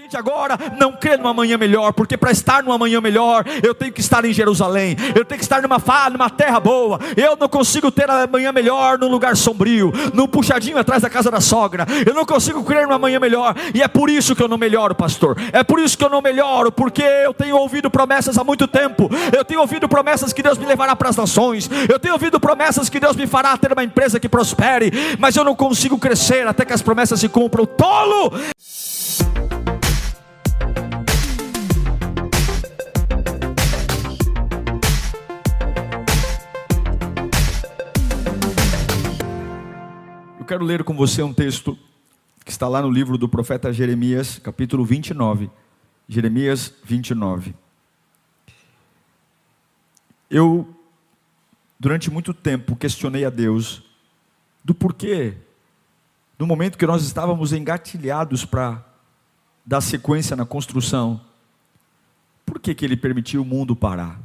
Gente, agora não crê numa manhã melhor, porque para estar numa manhã melhor, eu tenho que estar em Jerusalém, eu tenho que estar numa terra boa. Eu não consigo ter a manhã melhor num lugar sombrio, num puxadinho atrás da casa da sogra. Eu não consigo crer numa manhã melhor, e é por isso que eu não melhoro, pastor. É por isso que eu não melhoro, porque eu tenho ouvido promessas há muito tempo. Eu tenho ouvido promessas que Deus me levará para as nações. Eu tenho ouvido promessas que Deus me fará ter uma empresa que prospere, mas eu não consigo crescer até que as promessas se cumpram. Tolo! Eu quero ler com você um texto que está lá no livro do profeta Jeremias, capítulo 29. Jeremias 29. Eu, durante muito tempo, questionei a Deus do porquê, no momento que nós estávamos engatilhados para dar sequência na construção, por que Ele permitiu o mundo parar?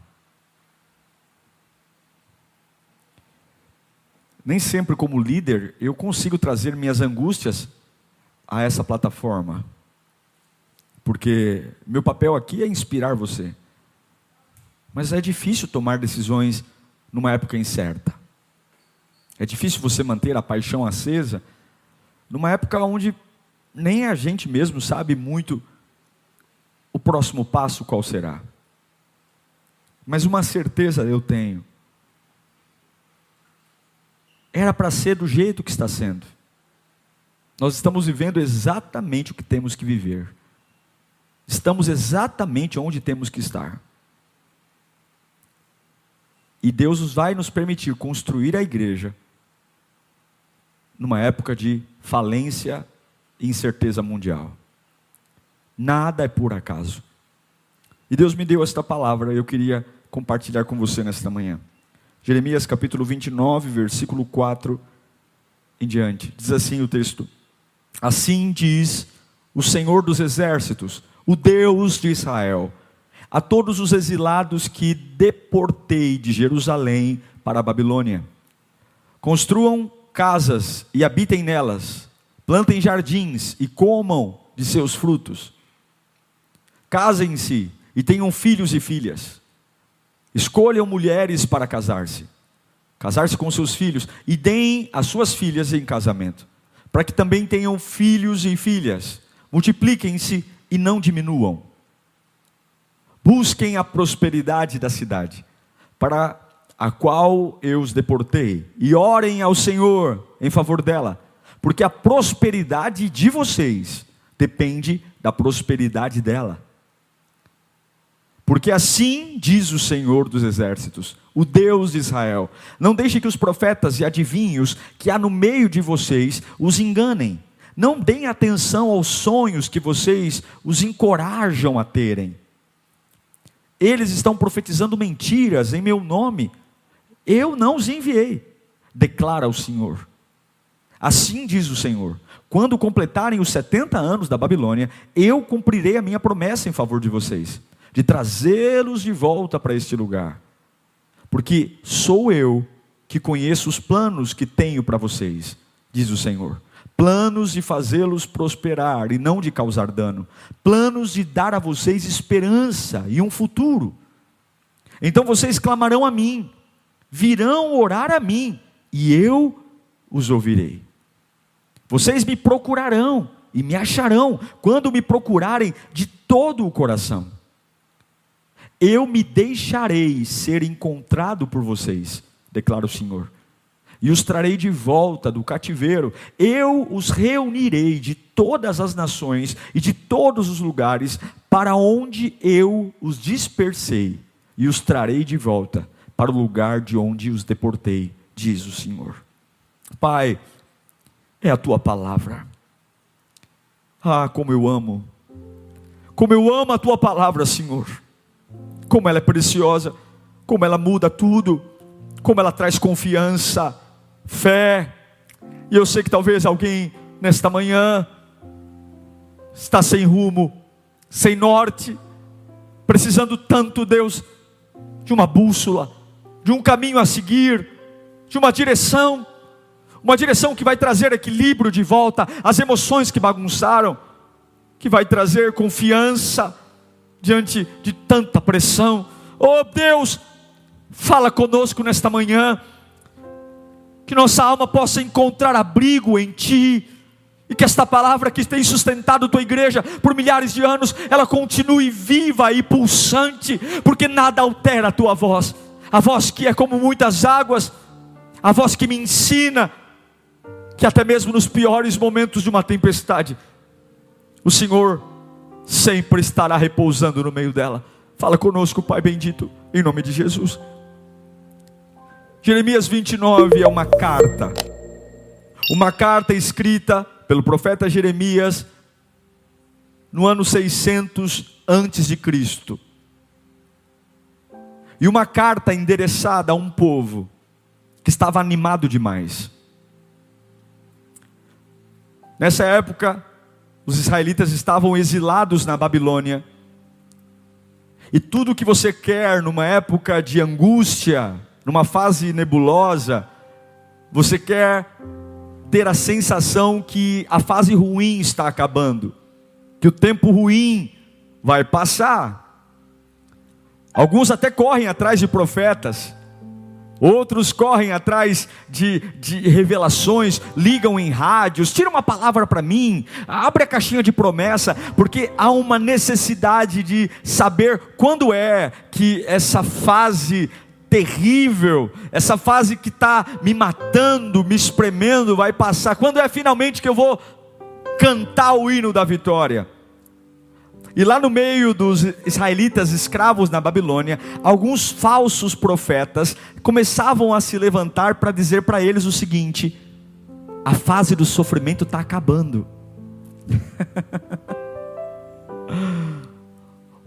Nem sempre, como líder, eu consigo trazer minhas angústias a essa plataforma. Porque meu papel aqui é inspirar você. Mas é difícil tomar decisões numa época incerta. É difícil você manter a paixão acesa numa época onde nem a gente mesmo sabe muito o próximo passo qual será. Mas uma certeza eu tenho. Era para ser do jeito que está sendo. Nós estamos vivendo exatamente o que temos que viver. Estamos exatamente onde temos que estar. E Deus vai nos permitir construir a igreja numa época de falência e incerteza mundial. Nada é por acaso. E Deus me deu esta palavra, eu queria compartilhar com você nesta manhã. Jeremias capítulo 29, versículo 4 em diante. Diz assim o texto: assim diz o Senhor dos exércitos, o Deus de Israel, a todos os exilados que deportei de Jerusalém para a Babilônia: construam casas e habitem nelas, plantem jardins e comam de seus frutos, casem-se e tenham filhos e filhas, escolham mulheres para casar-se com seus filhos, e deem as suas filhas em casamento, para que também tenham filhos e filhas. Multipliquem-se e não diminuam. Busquem a prosperidade da cidade, para a qual eu os deportei, e orem ao Senhor em favor dela, porque a prosperidade de vocês depende da prosperidade dela. Porque assim diz o Senhor dos exércitos, o Deus de Israel: não deixe que os profetas e adivinhos que há no meio de vocês os enganem. Não deem atenção aos sonhos que vocês os encorajam a terem. Eles estão profetizando mentiras em meu nome. Eu não os enviei, declara o Senhor. Assim diz o Senhor: quando completarem os 70 anos da Babilônia, eu cumprirei a minha promessa em favor de vocês, de trazê-los de volta para este lugar. Porque sou eu que conheço os planos que tenho para vocês, diz o Senhor. Planos de fazê-los prosperar e não de causar dano. Planos de dar a vocês esperança e um futuro. Então vocês clamarão a mim, virão orar a mim, e eu os ouvirei. Vocês me procurarão e me acharão, quando me procurarem de todo o coração. Eu me deixarei ser encontrado por vocês, declara o Senhor, e os trarei de volta do cativeiro. Eu os reunirei de todas as nações e de todos os lugares para onde eu os dispersei, e os trarei de volta para o lugar de onde os deportei, diz o Senhor. Pai, é a tua palavra. Ah, como eu amo a tua palavra, Senhor. Como ela é preciosa, como ela muda tudo, como ela traz confiança, fé. E eu sei que talvez alguém nesta manhã está sem rumo, sem norte, precisando tanto, Deus, de uma bússola, de um caminho a seguir, de uma direção que vai trazer equilíbrio de volta às emoções que bagunçaram, que vai trazer confiança diante de tanta pressão. Oh Deus, fala conosco nesta manhã, que nossa alma possa encontrar abrigo em Ti, e que esta palavra que tem sustentado Tua igreja por milhares de anos, ela continue viva e pulsante, porque nada altera a Tua voz, a voz que é como muitas águas, a voz que me ensina, que até mesmo nos piores momentos de uma tempestade, o Senhor sempre estará repousando no meio dela. Fala conosco, Pai bendito, em nome de Jesus. Jeremias 29 é uma carta escrita pelo profeta Jeremias no ano 600 antes de Cristo. E uma carta endereçada a um povo que estava animado demais. Nessa época, os israelitas estavam exilados na Babilônia. E tudo que você quer numa época de angústia, numa fase nebulosa, você quer ter a sensação que a fase ruim está acabando, que o tempo ruim vai passar. Alguns até correm atrás de profetas, outros correm atrás de revelações, ligam em rádios, tira uma palavra para mim, abre a caixinha de promessa, porque há uma necessidade de saber quando é que essa fase terrível, essa fase que está me matando, me espremendo, vai passar. Quando é finalmente que eu vou cantar o hino da vitória? E lá no meio dos israelitas escravos na Babilônia, alguns falsos profetas começavam a se levantar para dizer para eles o seguinte: a fase do sofrimento está acabando.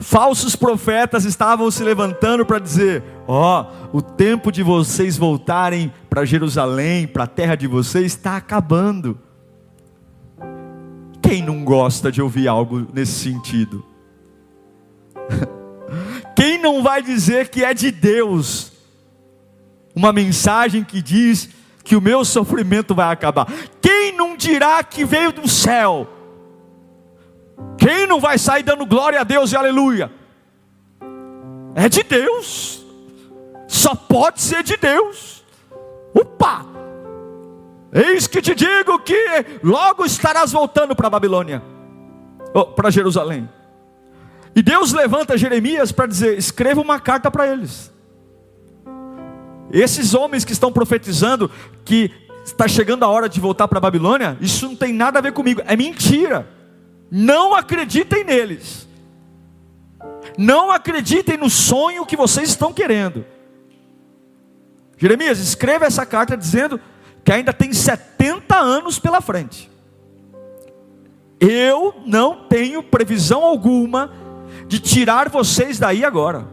Falsos profetas estavam se levantando para dizer: o tempo de vocês voltarem para Jerusalém, para a terra de vocês, está acabando. Quem não gosta de ouvir algo nesse sentido? Quem não vai dizer que é de Deus uma mensagem que diz que o meu sofrimento vai acabar? Quem não dirá que veio do céu? Quem não vai sair dando glória a Deus e aleluia? É de Deus, só pode ser de Deus. Opa! Eis que te digo que logo estarás voltando para a Babilônia, para Jerusalém. E Deus levanta Jeremias para dizer: escreva uma carta para eles. Esses homens que estão profetizando que está chegando a hora de voltar para a Babilônia, isso não tem nada a ver comigo, é mentira. Não acreditem neles, não acreditem no sonho que vocês estão querendo. Jeremias, escreva essa carta dizendo que ainda tem 70 anos pela frente. Eu não tenho previsão alguma de tirar vocês daí agora.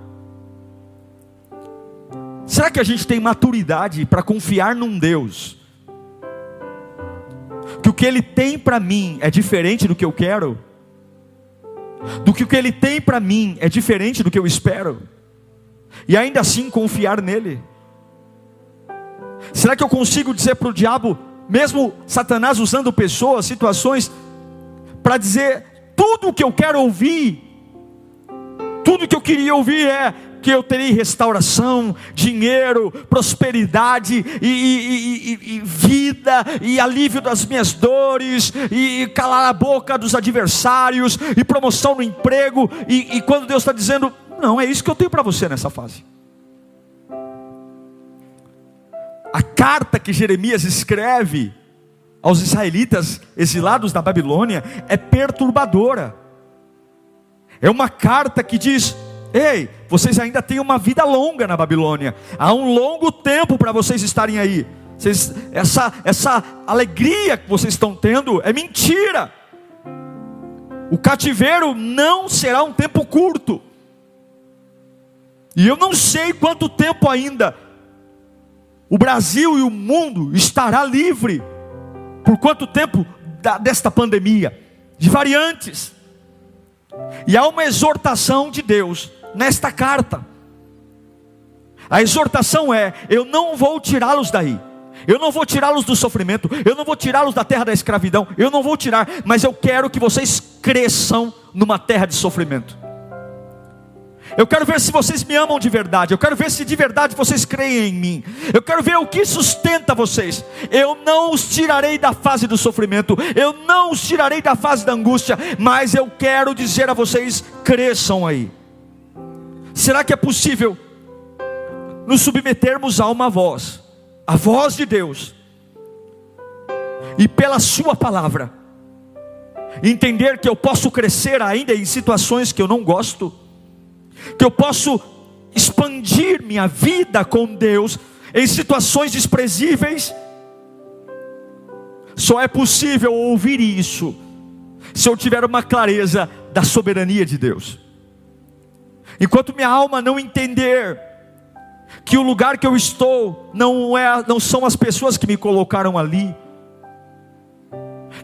Será que a gente tem maturidade para confiar num Deus que o que Ele tem para mim é diferente do que eu quero? Do que o que Ele tem para mim é diferente do que eu espero? E ainda assim confiar nele? Será que eu consigo dizer para o diabo, mesmo Satanás usando pessoas, situações, para dizer tudo o que eu quero ouvir? Tudo que eu queria ouvir é que eu terei restauração, dinheiro, prosperidade e vida, e alívio das minhas dores, e calar a boca dos adversários, e promoção no emprego, e quando Deus está dizendo: não, é isso que eu tenho para você nessa fase. A carta que Jeremias escreve aos israelitas exilados na Babilônia é perturbadora. É uma carta que diz: ei, vocês ainda têm uma vida longa na Babilônia, há um longo tempo para vocês estarem aí. Essa alegria que vocês estão tendo é mentira. O cativeiro não será um tempo curto, e eu não sei quanto tempo ainda o Brasil e o mundo estará livre. Por quanto tempo desta pandemia, de variantes. E há uma exortação de Deus nesta carta. A exortação é: eu não vou tirá-los daí, eu não vou tirá-los do sofrimento, eu não vou tirá-los da terra da escravidão, eu não vou tirar, mas eu quero que vocês cresçam numa terra de sofrimento. Eu quero ver se vocês me amam de verdade. Eu quero ver se de verdade vocês creem em mim. Eu quero ver o que sustenta vocês. Eu não os tirarei da fase do sofrimento, eu não os tirarei da fase da angústia, mas eu quero dizer a vocês: cresçam aí. Será que é possível nos submetermos a uma voz, a voz de Deus, e pela sua palavra entender que eu posso crescer ainda em situações que eu não gosto, que eu posso expandir minha vida com Deus em situações desprezíveis? Só é possível ouvir isso se eu tiver uma clareza da soberania de Deus. Enquanto minha alma não entender que o lugar que eu estou não são as pessoas que me colocaram ali,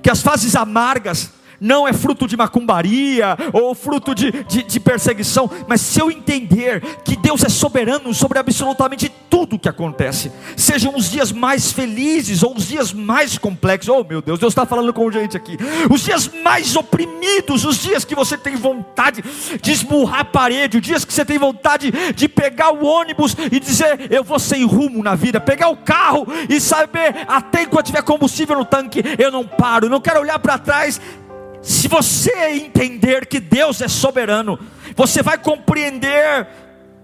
que as fases amargas não é fruto de macumbaria ou fruto de perseguição, mas se eu entender que Deus é soberano sobre absolutamente tudo que acontece, sejam os dias mais felizes ou os dias mais complexos, oh meu Deus, Deus está falando com gente aqui, os dias mais oprimidos, os dias que você tem vontade de esmurrar a parede, os dias que você tem vontade de pegar o ônibus e dizer: eu vou sem rumo na vida, pegar o carro e saber, até enquanto tiver combustível no tanque, eu não paro, não quero olhar para trás. Se você entender que Deus é soberano, você vai compreender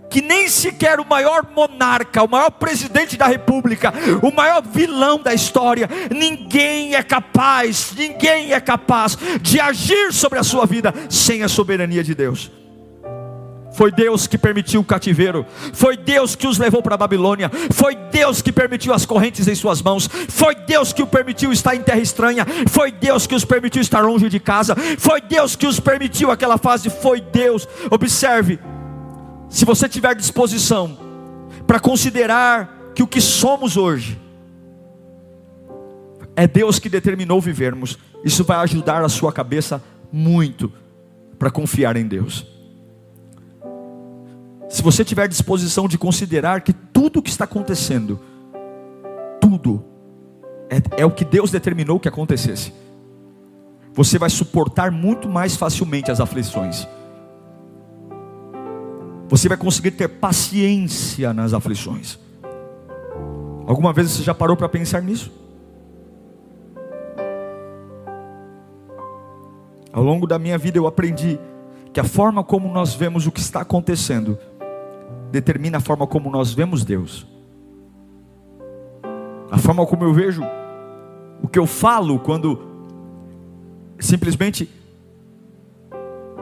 que nem sequer o maior monarca, o maior presidente da república, o maior vilão da história, ninguém é capaz de agir sobre a sua vida sem a soberania de Deus. Foi Deus que permitiu o cativeiro, foi Deus que os levou para a Babilônia, foi Deus que permitiu as correntes em suas mãos, foi Deus que o permitiu estar em terra estranha, foi Deus que os permitiu estar longe de casa, foi Deus que os permitiu aquela fase, foi Deus. Observe, se você tiver disposição para considerar que o que somos hoje é Deus que determinou vivermos, isso vai ajudar a sua cabeça muito para confiar em Deus. Se você tiver disposição de considerar que tudo o que está acontecendo, tudo é o que Deus determinou que acontecesse, você vai suportar muito mais facilmente as aflições. Você vai conseguir ter paciência nas aflições. Alguma vez você já parou para pensar nisso? Ao longo da minha vida eu aprendi que a forma como nós vemos o que está acontecendo determina a forma como nós vemos Deus. A forma como eu vejo o que eu falo, quando simplesmente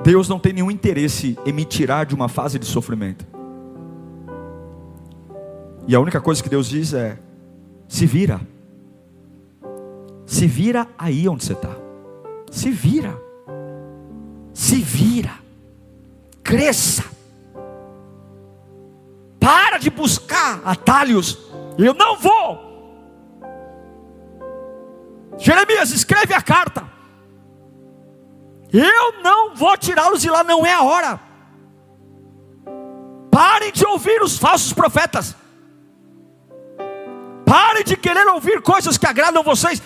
Deus não tem nenhum interesse em me tirar de uma fase de sofrimento. E a única coisa que Deus diz é: se vira. Se vira aí onde você está. Se vira. Se vira. Cresça. Para de buscar atalhos. Eu não vou. Jeremias, escreve a carta. Eu não vou tirá-los de lá, não é a hora. Parem de ouvir os falsos profetas. Parem de querer ouvir coisas que agradam vocês.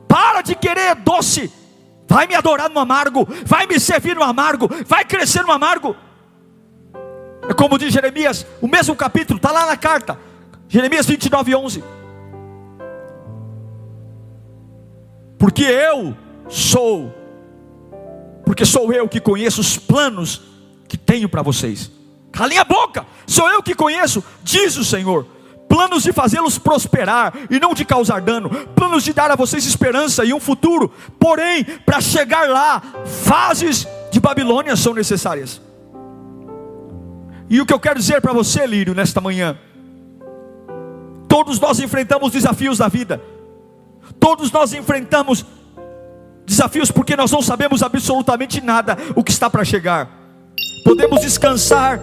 Para de querer doce. Vai me adorar no amargo, vai me servir no amargo, vai crescer no amargo. É como diz Jeremias, o mesmo capítulo, está lá na carta, Jeremias 29:11. Porque sou eu que conheço os planos que tenho para vocês. Calem a boca, sou eu que conheço, diz o Senhor. Planos de fazê-los prosperar e não de causar dano, planos de dar a vocês esperança e um futuro. Porém, para chegar lá, fases de Babilônia são necessárias. E o que eu quero dizer para você, Lírio, nesta manhã: todos nós enfrentamos desafios da vida, todos nós enfrentamos desafios porque nós não sabemos absolutamente nada o que está para chegar. Podemos descansar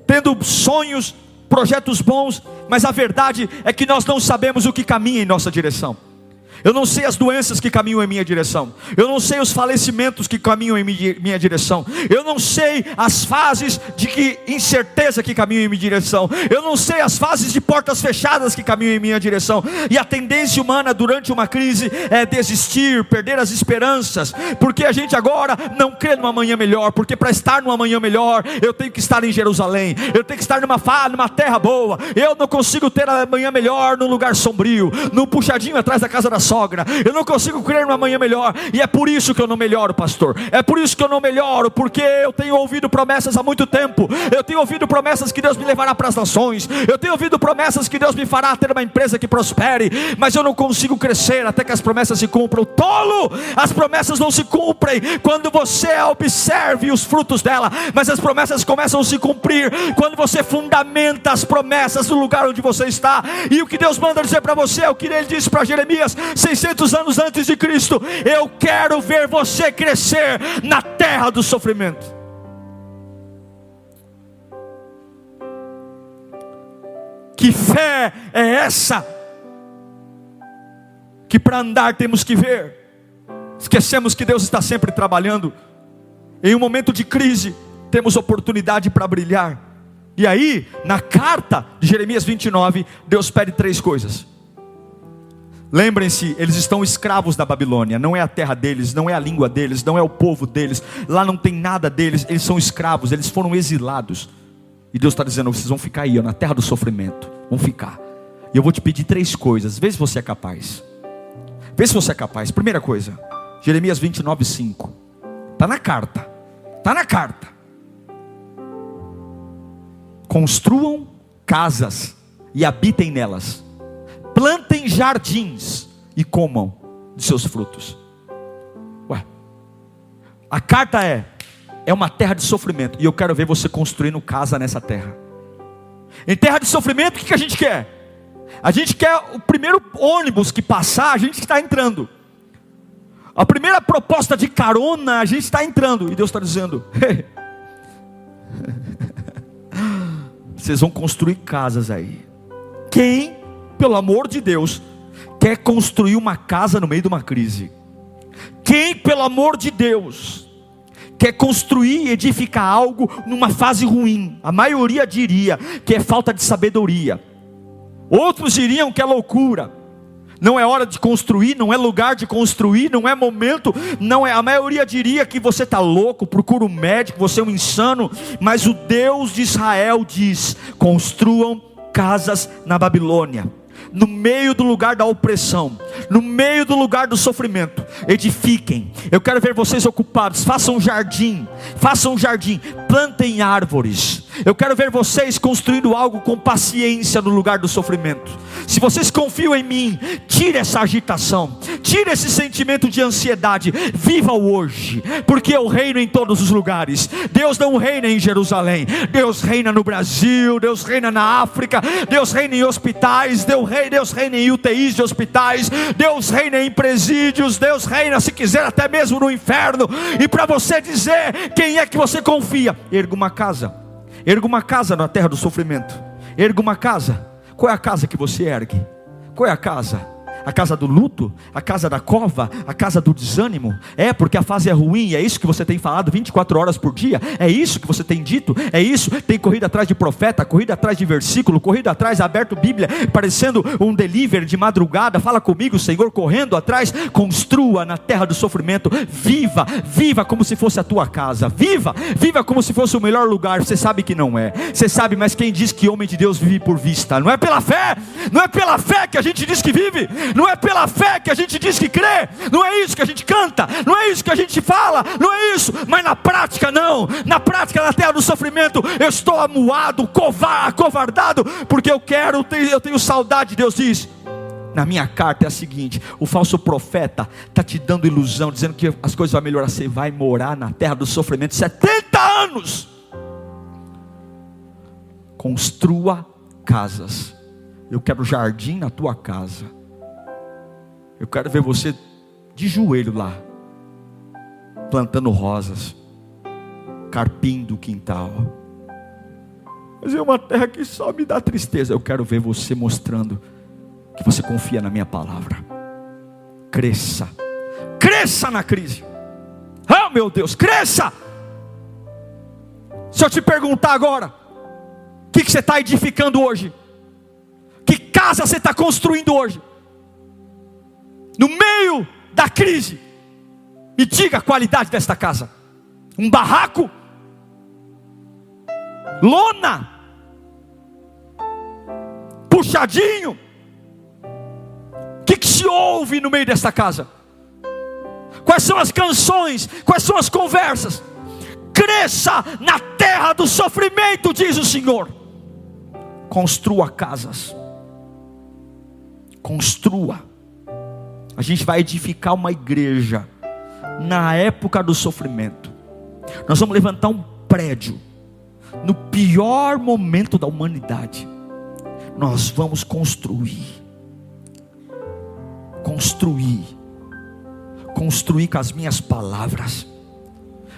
tendo sonhos, projetos bons, mas a verdade é que nós não sabemos o que caminha em nossa direção. Eu não sei as doenças que caminham em minha direção. Eu não sei os falecimentos que caminham em minha direção. Eu não sei as fases de incerteza que caminham em minha direção. Eu não sei as fases de portas fechadas que caminham em minha direção. E a tendência humana durante uma crise é desistir, perder as esperanças, porque a gente agora não crê numa manhã melhor. Porque para estar numa manhã melhor, eu tenho que estar em Jerusalém, eu tenho que estar numa terra boa. Eu não consigo ter a manhã melhor num lugar sombrio, num puxadinho atrás da casa da sogra. Eu não consigo crer numa manhã melhor. E é por isso que eu não melhoro, pastor. É por isso que eu não melhoro, porque eu tenho ouvido promessas há muito tempo. Eu tenho ouvido promessas que Deus me levará para as nações. Eu tenho ouvido promessas que Deus me fará ter uma empresa que prospere. Mas eu não consigo crescer até que as promessas se cumpram. Tolo! As promessas não se cumprem quando você observe os frutos dela, mas as promessas começam a se cumprir quando você fundamenta as promessas no lugar onde você está. E o que Deus manda dizer para você é o que Ele disse para Jeremias 600 anos antes de Cristo: eu quero ver você crescer na terra do sofrimento. Que fé é essa? Que para andar temos que ver. Esquecemos que Deus está sempre trabalhando. Em um momento de crise, temos oportunidade para brilhar. E aí, na carta de Jeremias 29, Deus pede 3 coisas. Lembrem-se, eles estão escravos da Babilônia. Não é a terra deles, não é a língua deles, não é o povo deles. Lá não tem nada deles, eles são escravos, eles foram exilados. E Deus está dizendo: vocês vão ficar aí, na terra do sofrimento. Vão ficar. E eu vou te pedir 3 coisas, vê se você é capaz. Vê se você é capaz. Primeira coisa, Jeremias 29, 5. Está na carta. Está na carta. Construam casas e habitem nelas. Plantem jardins e comam de seus frutos. Ué, a carta é uma terra de sofrimento. E eu quero ver você construindo casa nessa terra. Em terra de sofrimento, o que a gente quer? A gente quer o primeiro ônibus que passar, a gente está entrando. A primeira proposta de carona, a gente está entrando. E Deus está dizendo: vocês vão construir casas aí. Quem, pelo amor de Deus, quer construir uma casa no meio de uma crise? Quem, pelo amor de Deus, quer construir e edificar algo numa fase ruim? A maioria diria que é falta de sabedoria. Outros diriam que é loucura. Não é hora de construir, não é lugar de construir, não é momento, não é. A maioria diria que você está louco, procura um médico, você é um insano. Mas o Deus de Israel diz: construam casas na Babilônia, no meio do lugar da opressão, no meio do lugar do sofrimento. Edifiquem. Eu quero ver vocês ocupados. Façam um jardim, plantem árvores. Eu quero ver vocês construindo algo com paciência no lugar do sofrimento. Se vocês confiam em mim, tire essa agitação, tire esse sentimento de ansiedade. Viva o hoje, porque eu reino em todos os lugares. Deus não reina em Jerusalém, Deus reina no Brasil, Deus reina na África, Deus reina em hospitais, Deus reina em UTIs de hospitais, Deus reina em presídios, Deus reina, se quiser, até mesmo no inferno. E para você dizer quem é que você confia, erga uma casa na terra do sofrimento. Erga uma casa. Qual é a casa que você ergue? Qual é a casa? A casa do luto? A casa da cova? A casa do desânimo? É porque a fase é ruim, é isso que você tem falado 24 horas por dia? É isso que você tem dito? É isso? Tem corrido atrás de profeta, corrido atrás de versículo, corrido atrás, aberto Bíblia, parecendo um delivery de madrugada. Fala comigo, Senhor, correndo atrás. Construa na terra do sofrimento. Viva como se fosse a tua casa. Viva como se fosse o melhor lugar. Você sabe que não é. Você sabe, mas quem diz que homem de Deus vive por vista? Não é pela fé. Não é pela fé que a gente diz que vive. Não é pela fé que a gente diz que crê. Não é isso que a gente canta. Não é isso que a gente fala. Não é isso. Mas na prática não. Na prática, na terra do sofrimento, eu estou amuado, acovardado, porque eu tenho saudade. Deus diz na minha carta é a seguinte: o falso profeta está te dando ilusão, dizendo que as coisas vão melhorar. Você vai morar na terra do sofrimento 70 anos. Construa casas. Eu quero jardim na tua casa. Eu quero ver você de joelho lá, plantando rosas, carpindo o quintal. Mas é uma terra que só me dá tristeza. Eu quero ver você mostrando que você confia na minha palavra. cresça. Cresça na crise. Oh meu Deus, cresça. Se eu te perguntar agora, o que você está edificando hoje? Que casa você está construindo hoje? No meio da crise, me diga a qualidade desta casa. Um barraco? Lona? Puxadinho? O que se ouve no meio desta casa? Quais são as canções? Quais são as conversas? Cresça na terra do sofrimento, diz o Senhor. Construa casas. Construa. A gente vai edificar uma igreja na época do sofrimento. Nós vamos levantar um prédio no pior momento da humanidade. Nós vamos construir com as minhas palavras.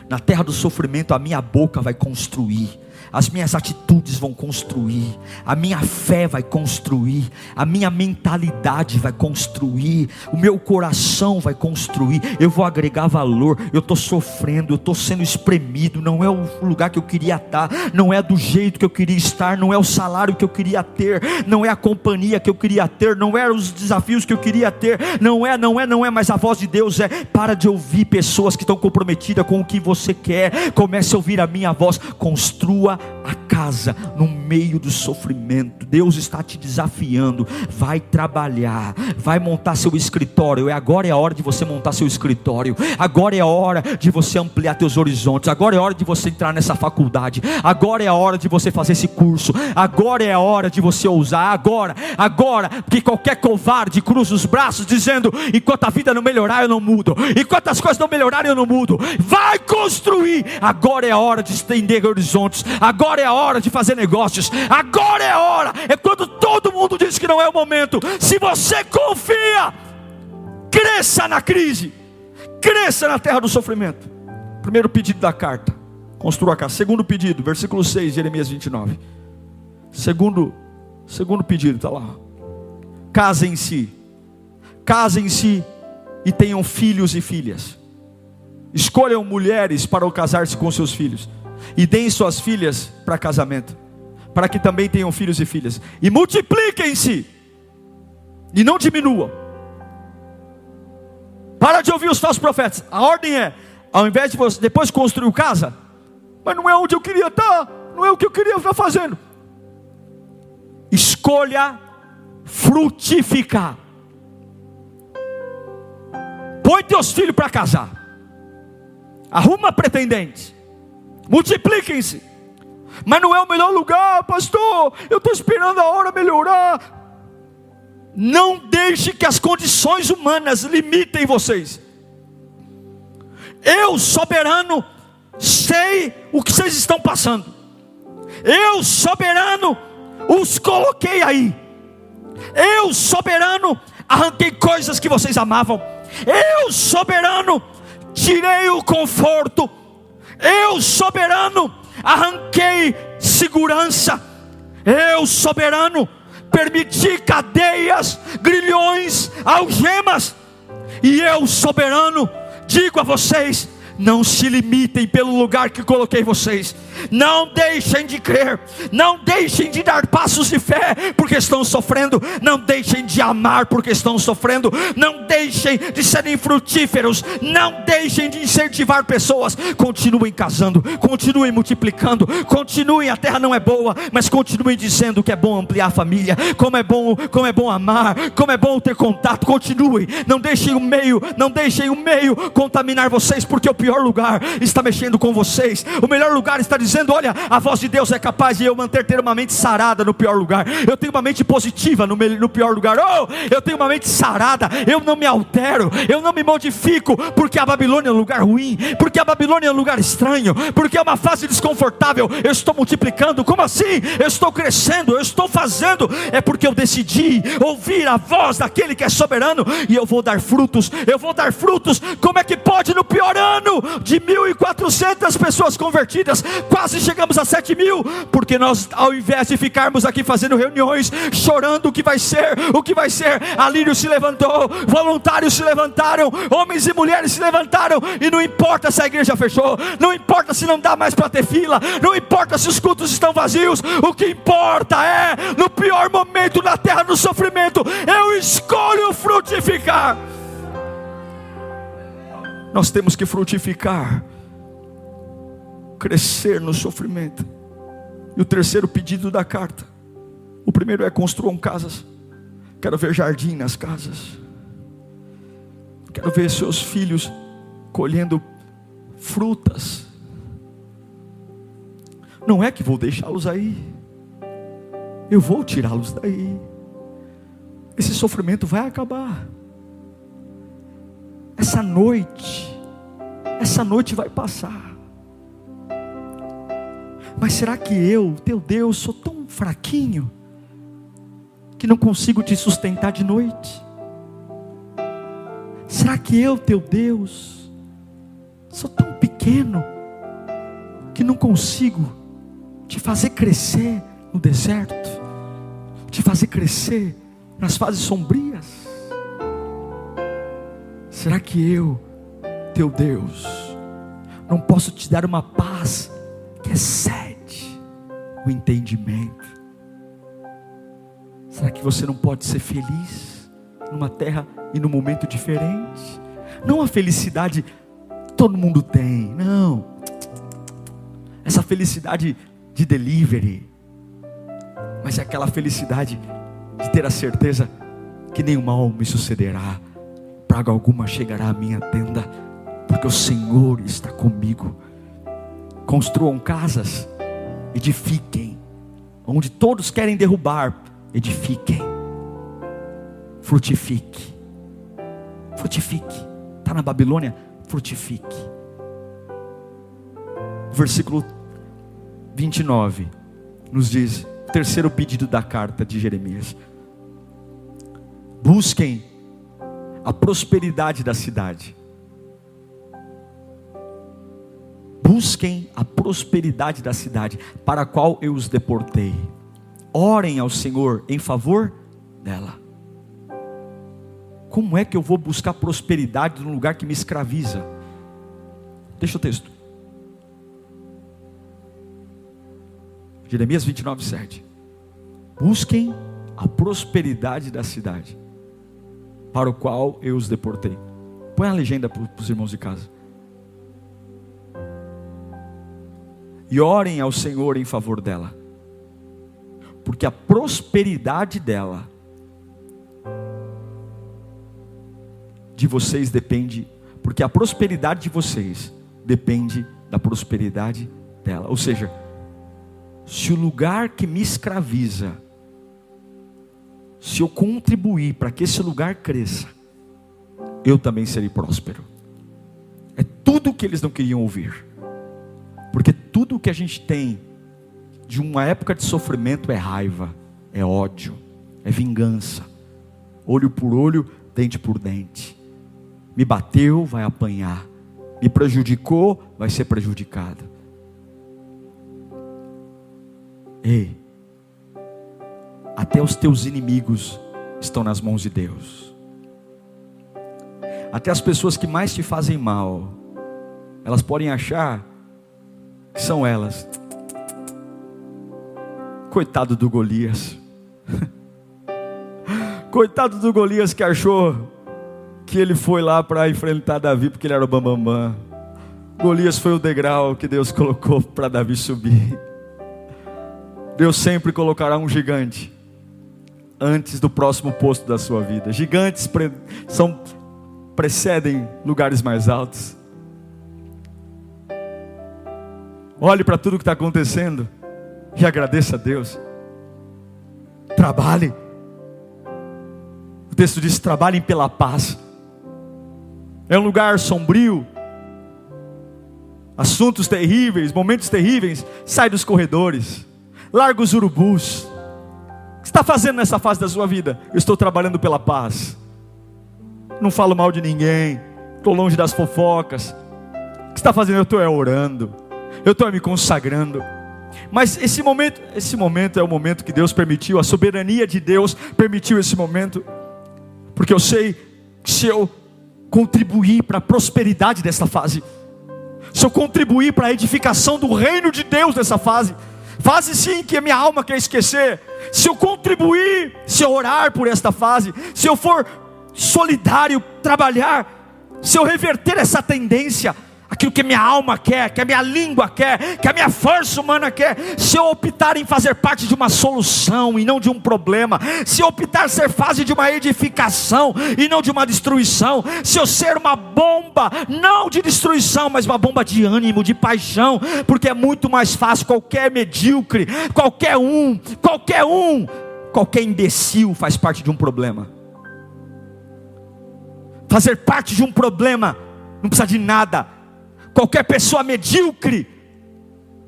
Na terra do sofrimento, a minha boca vai construir, as minhas atitudes vão construir, a minha fé vai construir, a minha mentalidade vai construir, o meu coração vai construir. Eu vou agregar valor. Eu estou sofrendo, eu estou sendo espremido, não é o lugar que eu queria estar, não é do jeito que eu queria estar, não é o salário que eu queria ter, não é a companhia que eu queria ter, não é os desafios que eu queria ter, não é, mas a voz de Deus é: para de ouvir pessoas que estão comprometidas com o que você quer, comece a ouvir a minha voz. Construa a casa no meio do sofrimento. Deus está te desafiando. Vai trabalhar, vai montar seu escritório. Agora é a hora de você montar seu escritório. Agora é a hora de você ampliar teus horizontes. Agora é a hora de você entrar nessa faculdade. Agora é a hora de você fazer esse curso. Agora é a hora de você ousar. Agora, porque qualquer covarde cruza os braços dizendo: enquanto a vida não melhorar eu não mudo, enquanto as coisas não melhorarem eu não mudo. Vai construir. Agora é a hora de estender horizontes. Agora é a hora de fazer negócios. Agora é a hora. É quando todo mundo diz que não é o momento. Se você confia, cresça na crise, cresça na terra do sofrimento. Primeiro pedido da carta: construa a casa. Segundo pedido, versículo 6, Jeremias 29. Segundo pedido, está lá: casem-se e tenham filhos e filhas. Escolham mulheres para casar-se com seus filhos, e deem suas filhas para casamento, para que também tenham filhos e filhas. E multipliquem-se, e não diminuam. Para de ouvir os falsos profetas. A ordem é: ao invés de você depois construir casa, mas não é onde eu queria estar, não é o que eu queria estar fazendo. Escolha frutificar. Põe teus filhos para casar. Arruma pretendentes. Multipliquem-se. Mas não é o melhor lugar, pastor. Eu estou esperando a hora melhorar. Não deixe que as condições humanas limitem vocês. Eu, soberano, sei o que vocês estão passando. Eu, soberano, os coloquei aí. Eu, soberano, arranquei coisas que vocês amavam. Eu, soberano, tirei o conforto. Eu, soberano, arranquei segurança. Eu, soberano, permiti cadeias, grilhões, algemas. E eu, soberano, digo a vocês: não se limitem pelo lugar que coloquei vocês. Não deixem de crer. Não deixem de dar passos de fé porque estão sofrendo. Não deixem de amar porque estão sofrendo. Não deixem de serem frutíferos. Não deixem de incentivar pessoas. Continuem casando, continuem multiplicando, continuem. A terra não é boa, mas continuem dizendo que é bom ampliar a família, como é bom amar, como é bom ter contato. Continuem. Não deixem o meio contaminar vocês, porque o pior lugar está mexendo com vocês. O melhor lugar está dizendo: olha, a voz de Deus é capaz de eu ter uma mente sarada no pior lugar. Eu tenho uma mente positiva no pior lugar. Eu tenho uma mente sarada. Eu não me altero, eu não me modifico, porque a Babilônia é um lugar ruim, porque a Babilônia é um lugar estranho, porque é uma fase desconfortável. Eu estou multiplicando. Como assim? Eu estou crescendo, eu estou fazendo. É porque eu decidi ouvir a voz daquele que é soberano, e eu vou dar frutos. Como é que pode no pior ano de 1.400 pessoas convertidas, quase chegamos a 7.000, porque nós, ao invés de ficarmos aqui fazendo reuniões, chorando o que vai ser, a Lírio se levantou, voluntários se levantaram, homens e mulheres se levantaram, e não importa se a igreja fechou, não importa se não dá mais para ter fila, não importa se os cultos estão vazios, o que importa é, no pior momento da terra, no sofrimento, eu escolho frutificar. Nós temos que frutificar, crescer no sofrimento. E o terceiro pedido da carta, o primeiro é: construam casas. Quero ver jardim nas casas, quero ver seus filhos colhendo frutas. Não é que vou deixá-los aí, eu vou tirá-los daí. Esse sofrimento vai acabar. Essa noite vai passar. Mas será que eu, teu Deus, sou tão fraquinho que não consigo te sustentar de noite? Será que eu, teu Deus, sou tão pequeno que não consigo te fazer crescer no deserto, te fazer crescer nas fases sombrias? Será que eu, teu Deus, não posso te dar uma paz que excede o entendimento? Será que você não pode ser feliz numa terra e num momento diferente? Não a felicidade que todo mundo tem, não. Essa felicidade de delivery, mas é aquela felicidade de ter a certeza que nenhum mal me sucederá, praga alguma chegará à minha tenda, porque o Senhor está comigo. Construam casas, edifiquem, onde todos querem derrubar, edifiquem, frutifique, está na Babilônia, frutifique. Versículo 29 nos diz, o terceiro pedido da carta de Jeremias: busquem a prosperidade da cidade. Busquem a prosperidade da cidade, para a qual eu os deportei. Orem ao Senhor em favor dela. Como é que eu vou buscar prosperidade num lugar que me escraviza? Deixa o texto. Jeremias 29:7. Busquem a prosperidade da cidade, para o qual eu os deportei. Põe a legenda para os irmãos de casa. E orem ao Senhor em favor dela, porque a prosperidade dela, de vocês depende, porque a prosperidade de vocês depende da prosperidade dela. Ou seja, se o lugar que me escraviza, se eu contribuir para que esse lugar cresça, eu também serei próspero. É tudo o que eles não queriam ouvir, porque tudo o que a gente tem de uma época de sofrimento é raiva, é ódio, é vingança, olho por olho, dente por dente. Me bateu, vai apanhar. Me prejudicou, vai ser prejudicado. Ei, até os teus inimigos estão nas mãos de Deus. Até as pessoas que mais te fazem mal, elas podem achar que são elas. Coitado do Golias. Coitado do Golias, que achou que ele foi lá para enfrentar Davi porque ele era o bambambam. Golias foi o degrau que Deus colocou para Davi subir. Deus sempre colocará um gigante antes do próximo posto da sua vida. Gigantes precedem lugares mais altos. Olhe para tudo que está acontecendo e agradeça a Deus. Trabalhe. O texto diz: trabalhem pela paz. É um lugar sombrio, assuntos terríveis, momentos terríveis. Sai dos corredores, larga os urubus. O que você está fazendo nessa fase da sua vida? Eu estou trabalhando pela paz. Não falo mal de ninguém, estou longe das fofocas. está fazendo? Eu estou orando, eu estou me consagrando. Mas esse momento é o momento que Deus permitiu, a soberania de Deus permitiu esse momento, porque eu sei que se eu contribuir para a prosperidade dessa fase, se eu contribuir para a edificação do reino de Deus nessa fase sim que a minha alma quer esquecer, se eu contribuir, se eu orar por esta fase, se eu for solidário, trabalhar, se eu reverter essa tendência, aquilo que a minha alma quer, que a minha língua quer, que a minha força humana quer, se eu optar em fazer parte de uma solução e não de um problema, se eu optar ser fase de uma edificação e não de uma destruição, se eu ser uma bomba, não de destruição, mas uma bomba de ânimo, de paixão, porque é muito mais fácil, qualquer medíocre, qualquer imbecil faz parte de um problema. Fazer parte de um problema não precisa de nada. Qualquer pessoa medíocre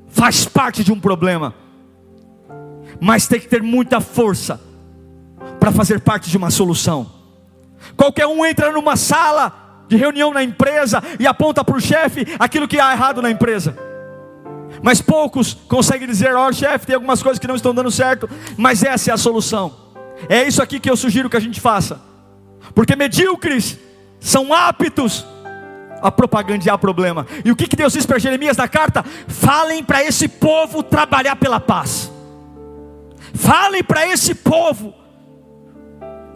faz parte de um problema, mas tem que ter muita força para fazer parte de uma solução. Qualquer um entra numa sala de reunião na empresa e aponta para o chefe aquilo que há errado na empresa, mas poucos conseguem dizer: ó, chefe, tem algumas coisas que não estão dando certo, mas essa é a solução. É isso aqui que eu sugiro que a gente faça, porque medíocres são aptos a propagandear problema. E o que Deus diz para Jeremias na carta? Falem para esse povo trabalhar pela paz. Falem para esse povo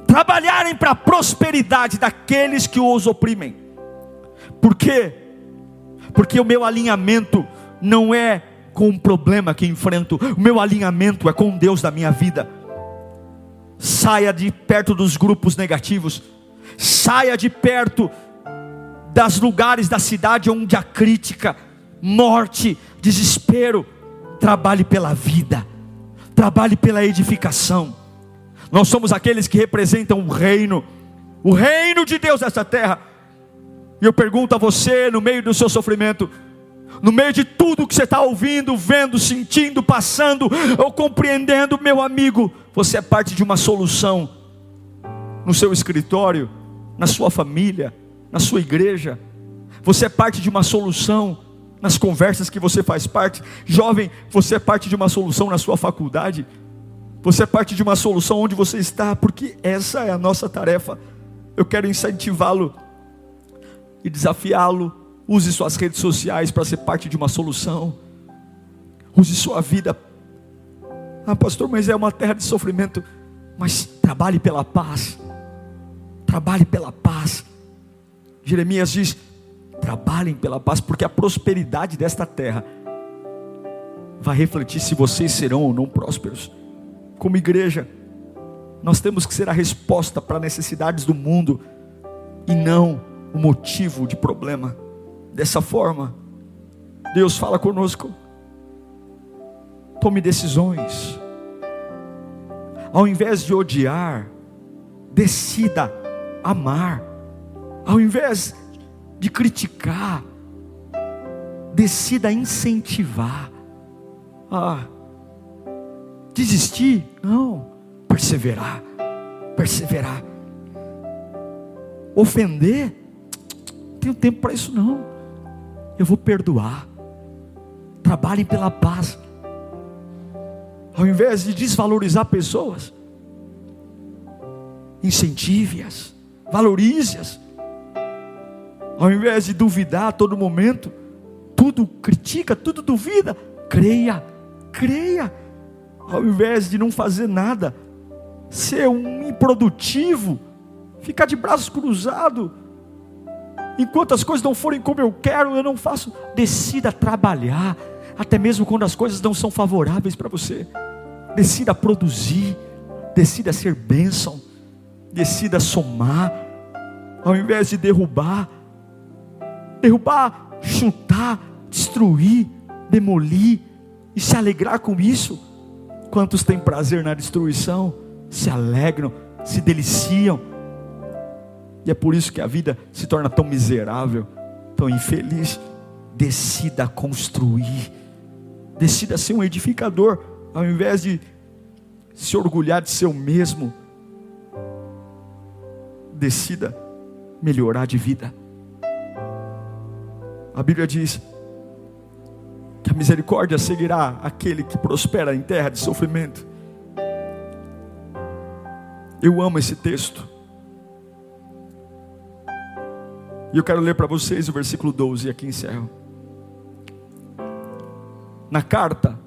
trabalharem para a prosperidade daqueles que os oprimem. Por quê? Porque o meu alinhamento não é com o problema que enfrento, o meu alinhamento é com Deus da minha vida. Saia de perto dos grupos negativos, saia de perto dos lugares da cidade onde há crítica, morte, desespero. Trabalhe pela vida, trabalhe pela edificação. Nós somos aqueles que representam o reino de Deus nessa terra. E eu pergunto a você, no meio do seu sofrimento, no meio de tudo que você está ouvindo, vendo, sentindo, passando ou compreendendo, meu amigo, você é parte de uma solução no seu escritório, na sua família, na sua igreja. Você é parte de uma solução nas conversas que você faz parte. Jovem, você é parte de uma solução na sua faculdade. Você é parte de uma solução onde você está, porque essa é a nossa tarefa. Eu quero incentivá-lo e desafiá-lo. Use suas redes sociais para ser parte de uma solução. Use sua vida. Ah, pastor, mas é uma terra de sofrimento. Mas trabalhe pela paz. Trabalhe pela paz. Jeremias diz: trabalhem pela paz, porque a prosperidade desta terra vai refletir se vocês serão ou não prósperos. Como igreja, nós temos que ser a resposta para as necessidades do mundo, e não o motivo de problema. Dessa forma, Deus fala conosco: tome decisões. Ao invés de odiar, decida amar. Ao invés de criticar, decida incentivar. Desistir? Não. Perseverar. Ofender? Não tenho tempo para isso não. Eu vou perdoar. Trabalhem pela paz. Ao invés de desvalorizar pessoas, incentive-as, valorize-as. Ao invés de duvidar a todo momento, tudo critica, tudo duvida, creia. Ao invés de não fazer nada, ser um improdutivo, ficar de braços cruzados, enquanto as coisas não forem como eu quero, eu não faço. Decida trabalhar, até mesmo quando as coisas não são favoráveis para você. Decida produzir, decida ser bênção, decida somar, ao invés de derrubar, chutar, destruir, demolir e se alegrar com isso. Quantos têm prazer na destruição, se alegram, se deliciam, e é por isso que a vida se torna tão miserável, tão infeliz. Decida construir, decida ser um edificador, ao invés de se orgulhar de seu mesmo. Decida melhorar de vida. A Bíblia diz que a misericórdia seguirá aquele que prospera em terra de sofrimento. Eu amo esse texto. E eu quero ler para vocês o versículo 12 e aqui encerro. Na carta,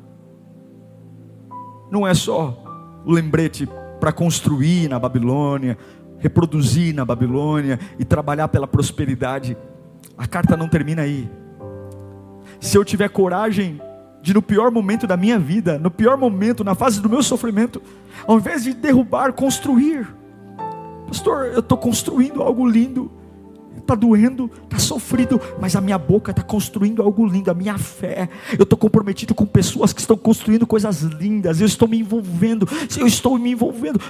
não é só o lembrete para construir na Babilônia, reproduzir na Babilônia e trabalhar pela prosperidade. A carta não termina aí. Se eu tiver coragem de, no pior momento da minha vida, no pior momento, na fase do meu sofrimento, ao invés de derrubar, construir. Pastor, eu estou construindo algo lindo. Está doendo, está sofrido, mas a minha boca está construindo algo lindo, a minha fé. Eu estou comprometido com pessoas que estão construindo coisas lindas. Eu estou me envolvendo,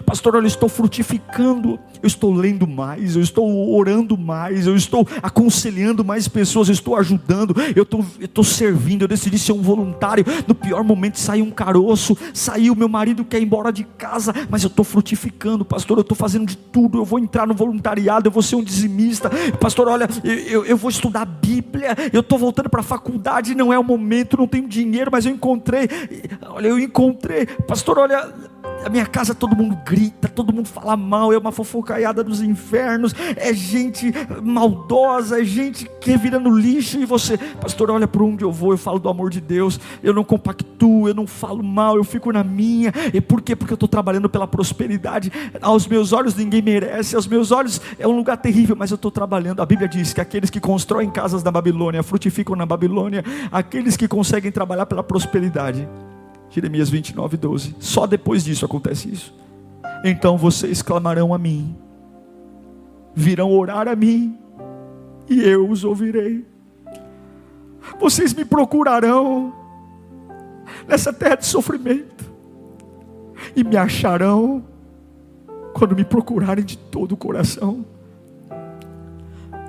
pastor, olha, eu estou frutificando. Eu estou lendo mais, eu estou orando mais, eu estou aconselhando mais pessoas, eu estou ajudando, eu estou servindo. Eu decidi ser um voluntário. No pior momento saiu um caroço, saiu, meu marido quer ir embora de casa, mas eu estou frutificando, pastor, eu estou fazendo de tudo. Eu vou entrar no voluntariado, eu vou ser um dizimista. Pastor, olha, eu vou estudar a Bíblia, eu estou voltando para a faculdade, não é o momento, não tenho dinheiro, mas eu encontrei, pastor, olha, a minha casa todo mundo grita, todo mundo fala mal, é uma fofocaiada dos infernos, é gente maldosa, é gente que é virando lixo, e você, pastor, olha, por onde eu vou, eu falo do amor de Deus, eu não compactuo, eu não falo mal, eu fico na minha. E por quê? Porque eu estou trabalhando pela prosperidade. Aos meus olhos ninguém merece, aos meus olhos é um lugar terrível, mas eu estou trabalhando. A Bíblia diz que aqueles que constroem casas na Babilônia, frutificam na Babilônia, aqueles que conseguem trabalhar pela prosperidade. Jeremias 29:12. Só depois disso acontece isso. Então vocês clamarão a mim, virão orar a mim, e eu os ouvirei. Vocês me procurarão nessa terra de sofrimento, e me acharão quando me procurarem de todo o coração.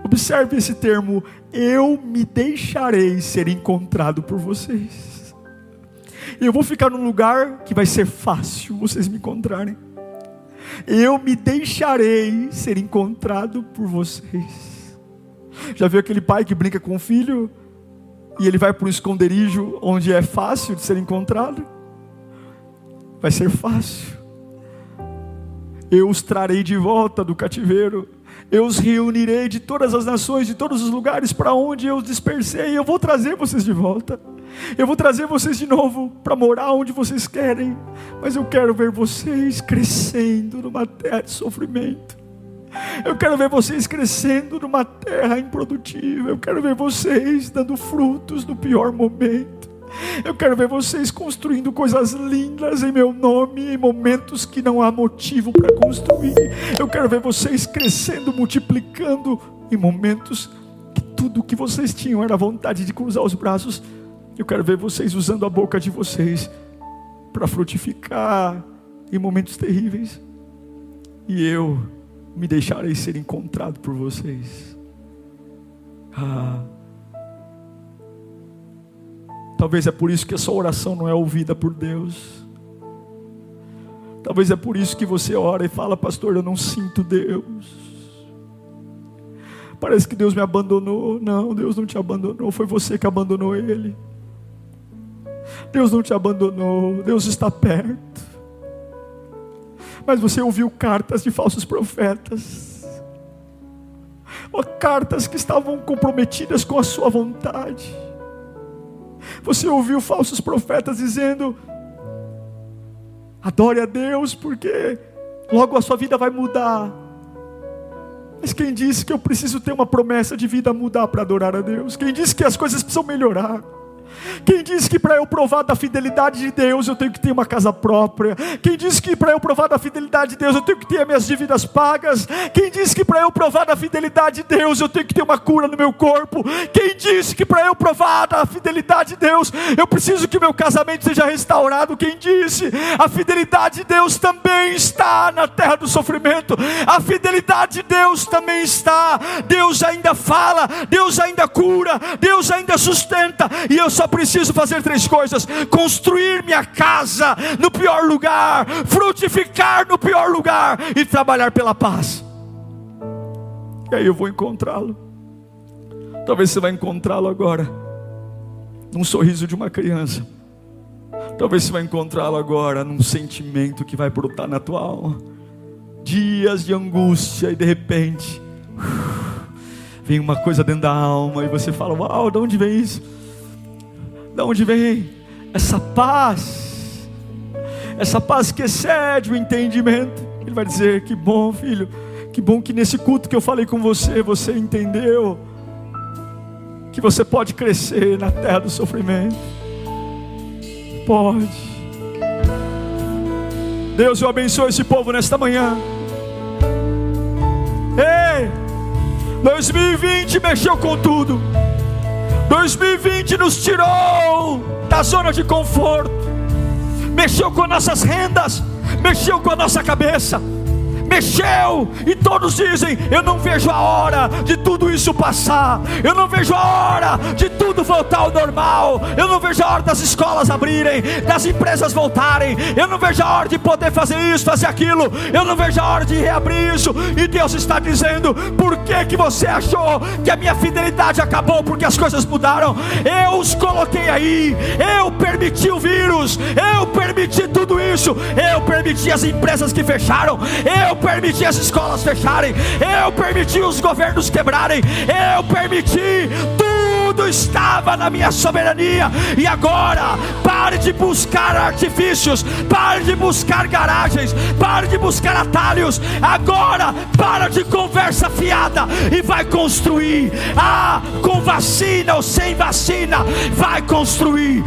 Observe esse termo: eu me deixarei ser encontrado por vocês. Eu vou ficar num lugar que vai ser fácil vocês me encontrarem. Eu me deixarei ser encontrado por vocês. Já viu aquele pai que brinca com o filho e ele vai para um esconderijo onde é fácil de ser encontrado? Vai ser fácil. Eu os trarei de volta do cativeiro. Eu os reunirei de todas as nações, de todos os lugares para onde eu os dispersei. Eu vou trazer vocês de volta. Eu vou trazer vocês de novo para morar onde vocês querem. Mas eu quero ver vocês crescendo numa terra de sofrimento. Eu quero ver vocês crescendo numa terra improdutiva. Eu quero ver vocês dando frutos no pior momento. Eu quero ver vocês construindo coisas lindas em meu nome, em momentos que não há motivo para construir. Eu quero ver vocês crescendo, multiplicando em momentos que tudo que vocês tinham era vontade de cruzar os braços. Eu quero ver vocês usando a boca de vocês para frutificar em momentos terríveis. E eu me deixarei ser encontrado por vocês. Talvez é por isso que essa oração não é ouvida por Deus. Talvez é por isso que você ora e fala: pastor, eu não sinto Deus. Parece que Deus me abandonou. Não, Deus não te abandonou, foi você que abandonou Ele. Deus não te abandonou, Deus está perto. Mas você ouviu cartas de falsos profetas, cartas que estavam comprometidas com a sua vontade. Você ouviu falsos profetas dizendo: adore a Deus, porque logo a sua vida vai mudar. Mas quem disse que eu preciso ter uma promessa de vida mudar para adorar a Deus? Quem disse que as coisas precisam melhorar? Quem disse que para eu provar da fidelidade de Deus eu tenho que ter uma casa própria? Quem disse que para eu provar da fidelidade de Deus eu tenho que ter minhas dívidas pagas? Quem disse que para eu provar da fidelidade de Deus eu tenho que ter uma cura no meu corpo? Quem disse que para eu provar da fidelidade de Deus eu preciso que meu casamento seja restaurado? Quem disse? A fidelidade de Deus também está na terra do sofrimento. A fidelidade de Deus também está. Deus ainda fala, Deus ainda cura, Deus ainda sustenta. E eu só preciso fazer 3 coisas: construir minha casa no pior lugar, frutificar no pior lugar e trabalhar pela paz. E aí eu vou encontrá-lo. Talvez você vai encontrá-lo agora num sorriso de uma criança. Talvez você vai encontrá-lo agora num sentimento que vai brotar na tua alma. Dias de angústia e de repente vem uma coisa dentro da alma e você fala: uau, de onde vem isso? De onde vem essa paz? Essa paz que excede o entendimento. Ele vai dizer: que bom, filho, que bom que nesse culto que eu falei com você, você entendeu que você pode crescer na terra do sofrimento. Pode. Deus, eu abençoo esse povo nesta manhã. Ei, 2020 mexeu com tudo. 2020 nos tirou da zona de conforto, mexeu com nossas rendas, mexeu com a nossa cabeça, mexeu, e todos dizem: eu não vejo a hora de tudo isso passar, eu não vejo a hora de tudo voltar ao normal, eu não vejo a hora das escolas abrirem, das empresas voltarem, eu não vejo a hora de poder fazer isso, fazer aquilo, eu não vejo a hora de reabrir isso. E Deus está dizendo: por que você achou que a minha fidelidade acabou porque as coisas mudaram? Eu os coloquei aí, eu permiti o vírus, eu permiti tudo isso, eu permiti as empresas que fecharam, eu permiti as escolas fecharem, eu permiti os governos quebrarem, eu permiti, tudo estava na minha soberania. E agora, pare de buscar artifícios, pare de buscar garagens, pare de buscar atalhos. Agora, para de conversa fiada e vai construir. Com vacina ou sem vacina, vai construir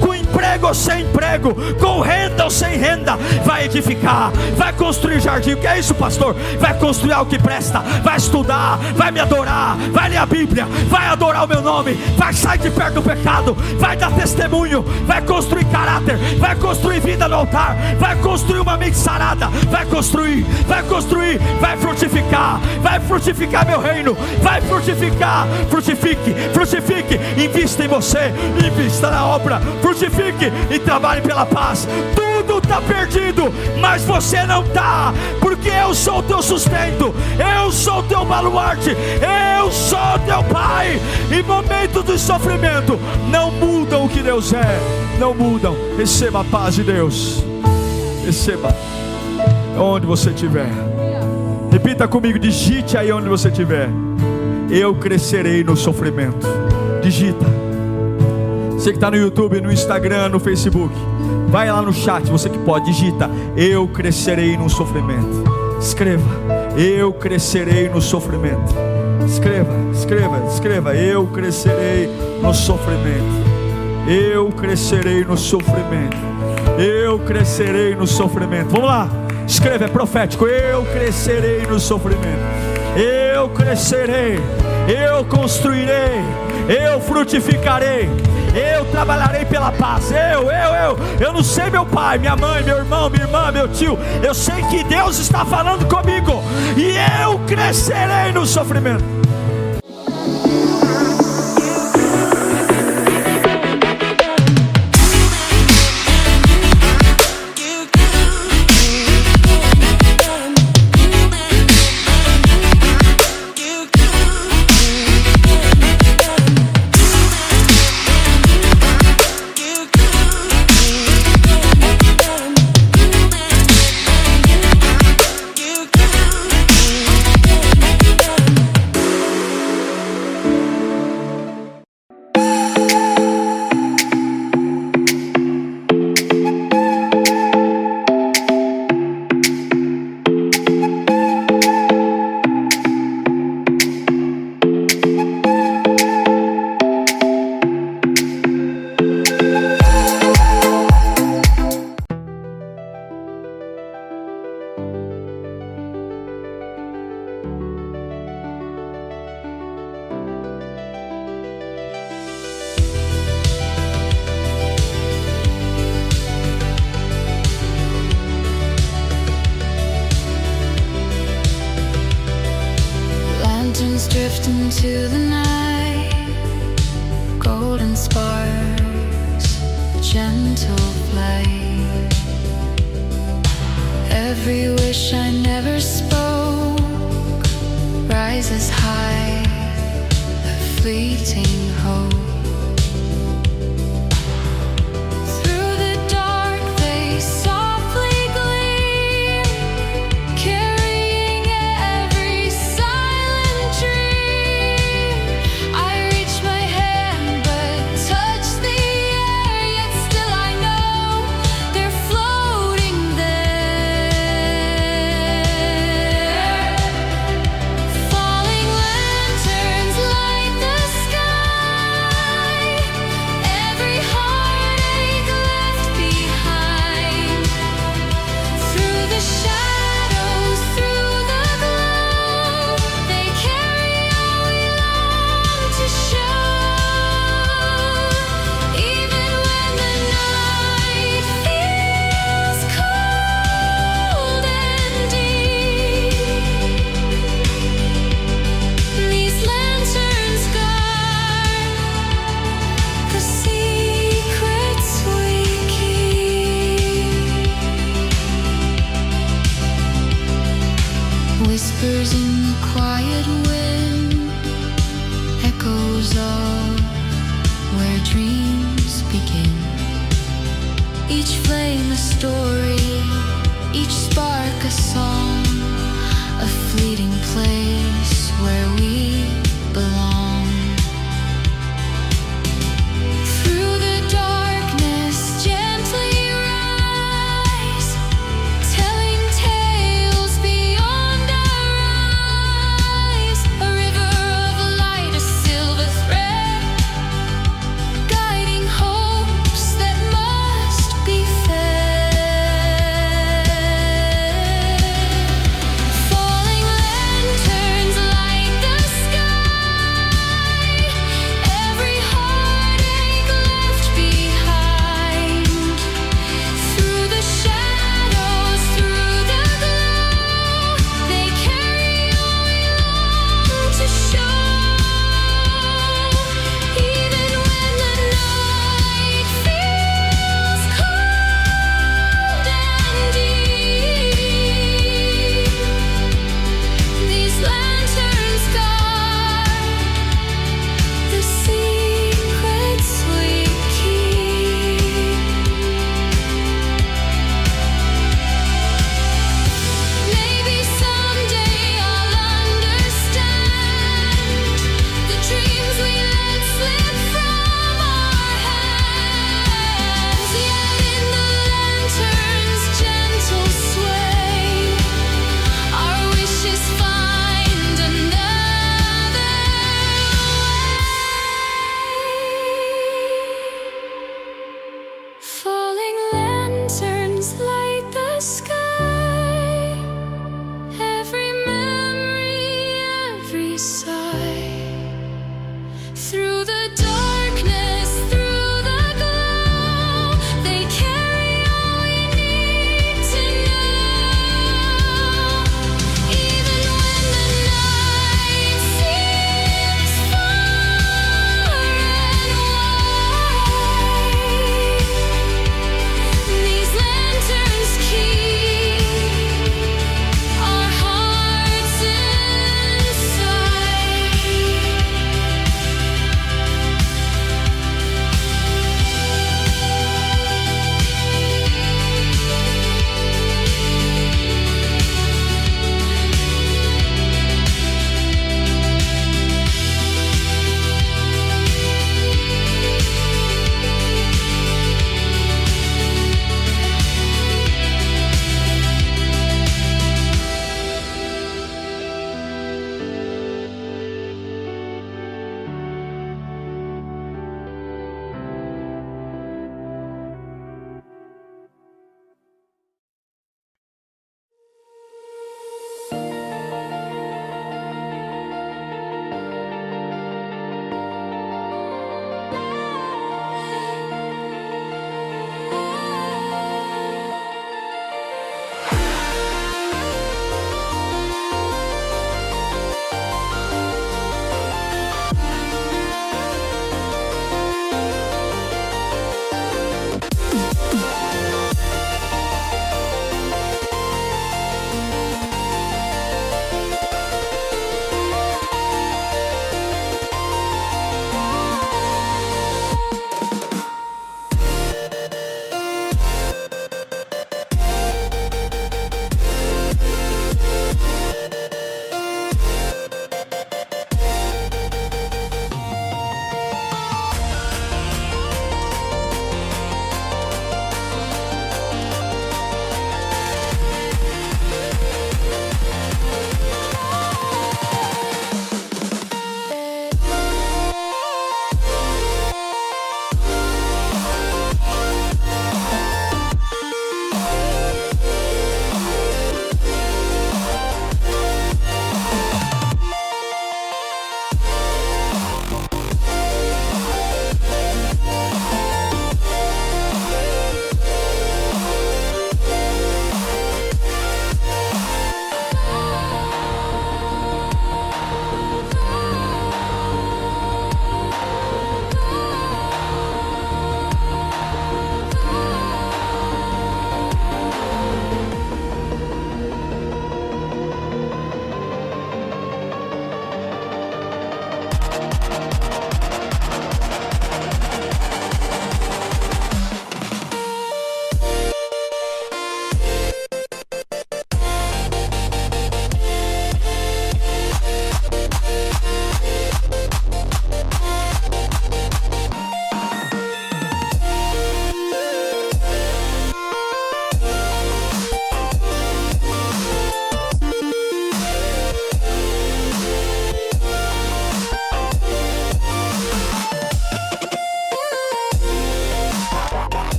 com emprego ou sem emprego, com renda ou sem renda, vai edificar, vai construir jardim. O que é isso, pastor? Vai construir algo que presta, vai estudar, vai me adorar, vai ler a Bíblia, vai adorar o meu nome, vai sair de perto do pecado, vai dar testemunho, vai construir caráter, vai construir vida no altar, vai construir uma mente sarada, vai construir, vai frutificar meu reino, vai frutificar. Frutifique, invista em você, invista na obra, frutifique e trabalhe pela paz. Tudo está perdido, mas você não está, porque eu sou o teu sustento, eu sou o teu baluarte, eu sou o teu Pai. Em momentos de sofrimento, não mudam o que Deus é, não mudam. Receba a paz de Deus, receba onde você estiver. Repita comigo, digite aí onde você estiver: eu crescerei no sofrimento. Digita. Você que está no YouTube, no Instagram, no Facebook, vai lá no chat, você que pode, digita: eu crescerei no sofrimento. Escreva: eu crescerei no sofrimento. Escreva: eu crescerei no sofrimento. Eu crescerei no sofrimento. Eu crescerei no sofrimento. Vamos lá, escreva, é profético: eu crescerei no sofrimento. Eu crescerei, eu construirei, eu frutificarei, eu trabalharei pela paz. Eu não sei meu pai, minha mãe, meu irmão, minha irmã, meu tio. Eu sei que Deus está falando comigo, e eu crescerei no sofrimento. Drift into the night, golden sparks, gentle flight. Every wish I never spoke rises high fleeting hope. Through the dark they softly gleam, carrying every silent dream. I reach my hand but touch the air, yet still I know they're floating there. Falling lanterns light the sky, every heartache left behind. Through the shadows, through the glow, they carry all we long to show. Even when the night feels cold and deep, these lanterns guard the secrets we keep. Whispers in the quiet wind, echoes of where dreams begin. Each flame a story, each spark a song, a fleeting place where we belong.